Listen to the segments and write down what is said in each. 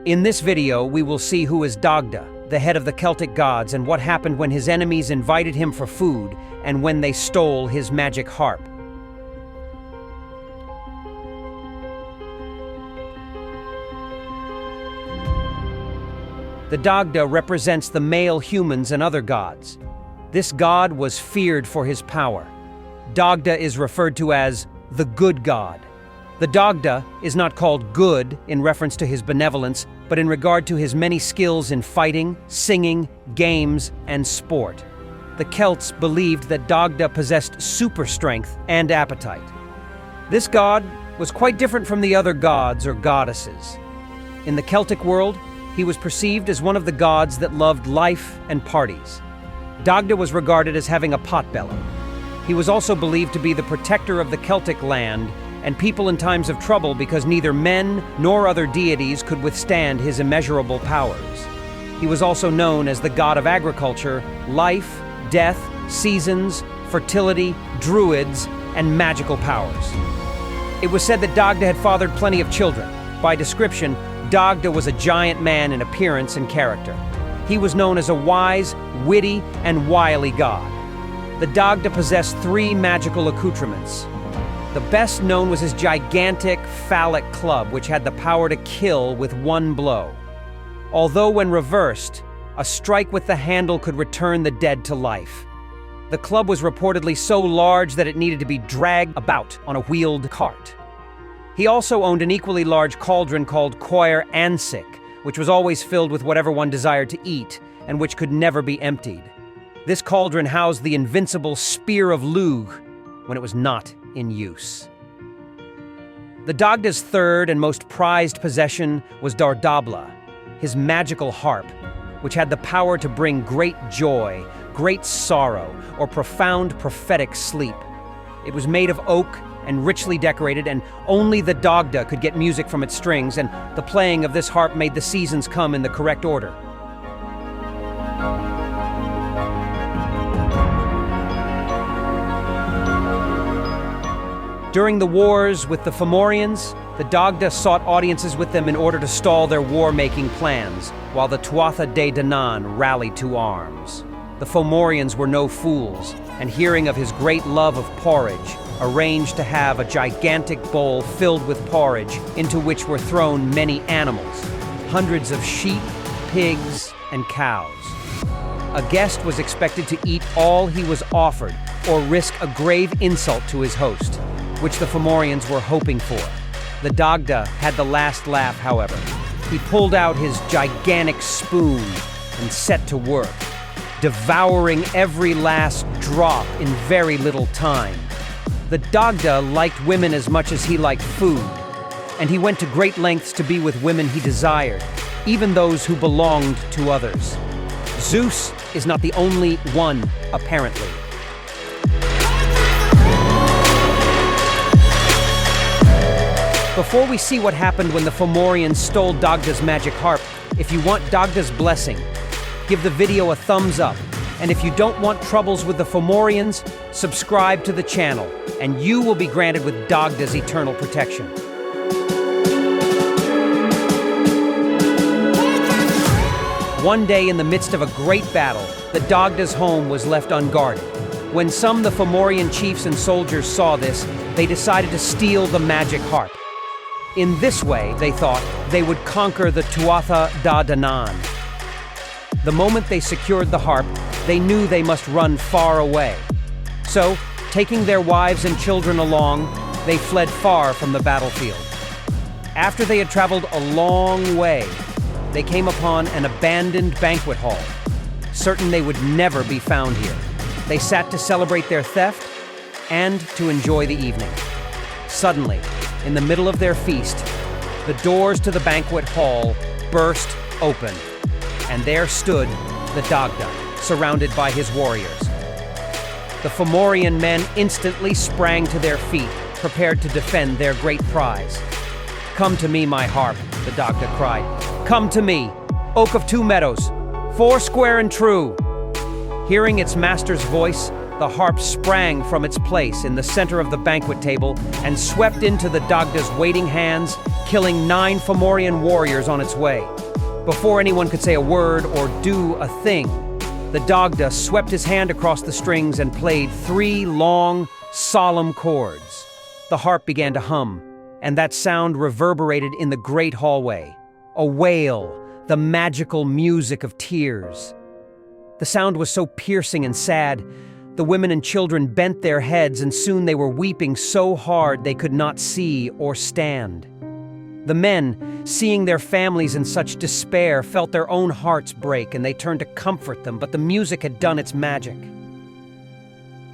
In this video, we will see who is Dagda, the head of the Celtic gods, and what happened when his enemies invited him for food and when they stole his magic harp. The Dagda represents the male humans and other gods. This god was feared for his power. Dagda is referred to as the good god. The Dagda is not called good in reference to his benevolence, but in regard to his many skills in fighting, singing, games, and sport. The Celts believed that Dagda possessed super strength and appetite. This god was quite different from the other gods or goddesses. In the Celtic world, he was perceived as one of the gods that loved life and parties. Dagda was regarded as having a potbelly. He was also believed to be the protector of the Celtic land and people in times of trouble because neither men nor other deities could withstand his immeasurable powers. He was also known as the god of agriculture, life, death, seasons, fertility, druids, and magical powers. It was said that Dagda had fathered plenty of children. By description, Dagda was a giant man in appearance and character. He was known as a wise, witty, and wily god. The Dagda possessed 3 magical accoutrements. The best known was his gigantic phallic club, which had the power to kill with one blow. Although when reversed, a strike with the handle could return the dead to life. The club was reportedly so large that it needed to be dragged about on a wheeled cart. He also owned an equally large cauldron called Coir Ansic, which was always filled with whatever one desired to eat, and which could never be emptied. This cauldron housed the invincible Spear of Lugh when it was not in use. The Dagda's third and most prized possession was Dardabla, his magical harp, which had the power to bring great joy, great sorrow, or profound prophetic sleep. It was made of oak and richly decorated, and only the Dagda could get music from its strings, and the playing of this harp made the seasons come in the correct order. During the wars with the Fomorians, the Dagda sought audiences with them in order to stall their war-making plans, while the Tuatha Dé Danann rallied to arms. The Fomorians were no fools, and hearing of his great love of porridge, arranged to have a gigantic bowl filled with porridge into which were thrown many animals, hundreds of sheep, pigs, and cows. A guest was expected to eat all he was offered or risk a grave insult to his host, which the Fomorians were hoping for. The Dagda had the last laugh, however. He pulled out his gigantic spoon and set to work, devouring every last drop in very little time. The Dagda liked women as much as he liked food, and he went to great lengths to be with women he desired, even those who belonged to others. Zeus is not the only one, apparently. Before we see what happened when the Fomorians stole Dagda's magic harp, if you want Dagda's blessing, give the video a thumbs up. And if you don't want troubles with the Fomorians, subscribe to the channel, and you will be granted with Dagda's eternal protection. One day in the midst of a great battle, the Dagda's home was left unguarded. When some of the Fomorian chiefs and soldiers saw this, they decided to steal the magic harp. In this way, they thought, they would conquer the Tuatha Dé Danann. The moment they secured the harp, they knew they must run far away. So, taking their wives and children along, they fled far from the battlefield. After they had traveled a long way, they came upon an abandoned banquet hall. Certain they would never be found here, they sat to celebrate their theft and to enjoy the evening. Suddenly, in the middle of their feast, the doors to the banquet hall burst open, and there stood the Dagda, surrounded by his warriors. The Fomorian men instantly sprang to their feet, prepared to defend their great prize. "Come to me, my harp," the Dagda cried. "Come to me, oak of 2 meadows, 4 square and true." Hearing its master's voice, the harp sprang from its place in the center of the banquet table and swept into the Dagda's waiting hands killing 9 Fomorian warriors on its way. Before anyone could say a word or do a thing, the Dagda swept his hand across the strings and played 3 long, solemn chords. The harp began to hum, and that sound reverberated in the great hallway. A wail, the magical music of tears. The sound was so piercing and sad, the women and children bent their heads, and soon they were weeping so hard they could not see or stand. The men, seeing their families in such despair, felt their own hearts break, and they turned to comfort them, but the music had done its magic.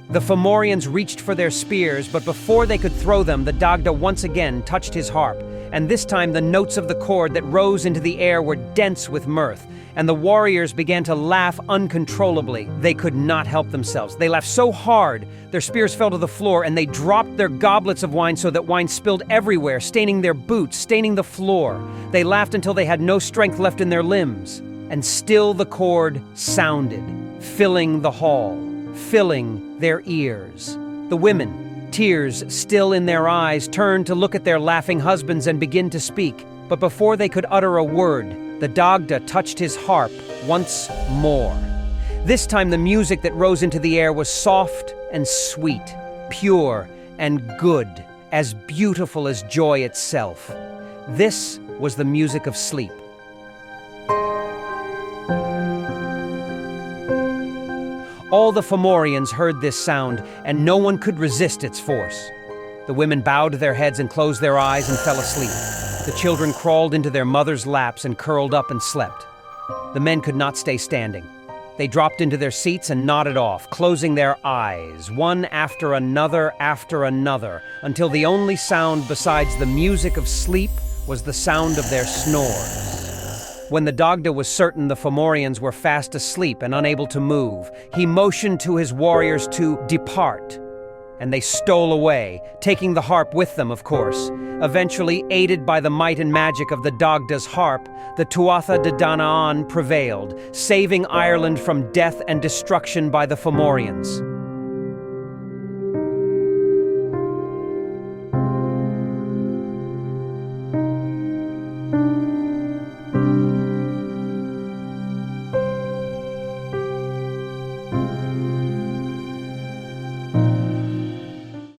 The Fomorians reached for their spears, but before they could throw them, the Dagda once again touched his harp, and this time the notes of the chord that rose into the air were dense with mirth, and the warriors began to laugh uncontrollably. They could not help themselves. They laughed so hard, their spears fell to the floor, and they dropped their goblets of wine so that wine spilled everywhere, staining their boots, staining the floor. They laughed until they had no strength left in their limbs, and still the chord sounded, filling the hall, filling their ears. The women, tears still in their eyes, turned to look at their laughing husbands and begin to speak. But before they could utter a word, the Dagda touched his harp once more. This time the music that rose into the air was soft and sweet, pure and good, as beautiful as joy itself. This was the music of sleep. All the Fomorians heard this sound, and no one could resist its force. The women bowed their heads and closed their eyes and fell asleep. The children crawled into their mothers' laps and curled up and slept. The men could not stay standing. They dropped into their seats and nodded off, closing their eyes, one after another, until the only sound besides the music of sleep was the sound of their snores. When the Dagda was certain the Fomorians were fast asleep and unable to move, he motioned to his warriors to depart, and they stole away, taking the harp with them, of course. Eventually, aided by the might and magic of the Dagda's harp, the Tuatha Dé Danann prevailed, saving Ireland from death and destruction by the Fomorians.